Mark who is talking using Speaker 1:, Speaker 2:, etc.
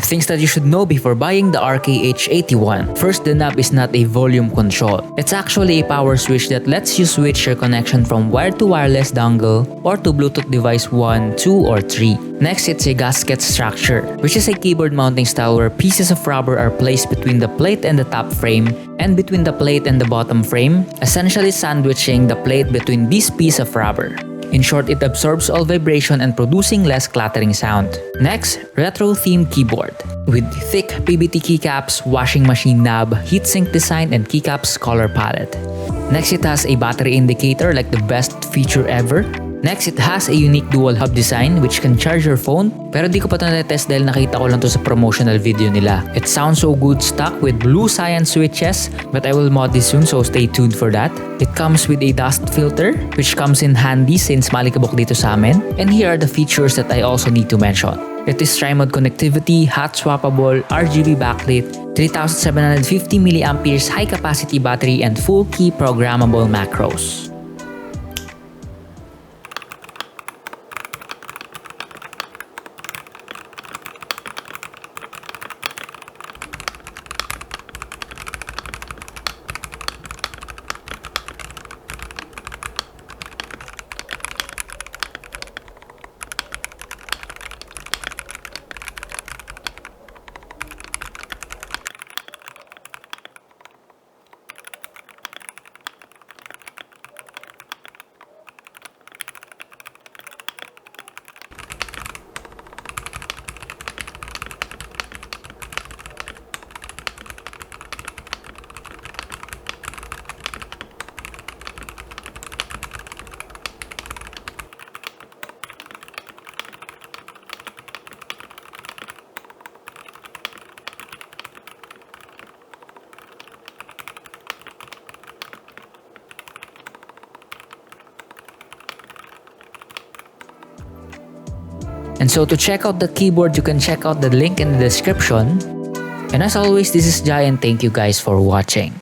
Speaker 1: Things that you should know before buying the RK H81. First, the knob is not a volume control. It's actually a power switch that lets you switch your connection from wired to wireless dongle or to Bluetooth device 1, 2, or 3. Next, it's a gasket structure, which is a keyboard mounting style where pieces of rubber are placed between the plate and the top frame and between the plate and the bottom frame, essentially sandwiching the plate between these pieces of rubber. In short, it absorbs all vibration and producing less clattering sound. Next, retro-themed keyboard. With thick PBT keycaps, washing machine knob, heatsink design, and keycaps color palette. Next, it has a battery indicator like the best feature ever. Next, it has a unique dual hub design which can charge your phone, pero di ko pa ito na-test dahil nakita ko lang to sa promotional video nila. It sounds so good stock with blue cyan switches, but I will mod this soon, so stay tuned for that. It comes with a dust filter which comes in handy since malikabok dito sa amin. And here are the features that I also need to mention. It is tri-mode connectivity, hot-swappable, RGB backlit, 3750 mAh high-capacity battery, and full-key programmable macros. And so to check out the keyboard, you can check out the link in the description. And as always, this is Jai and thank you guys for watching.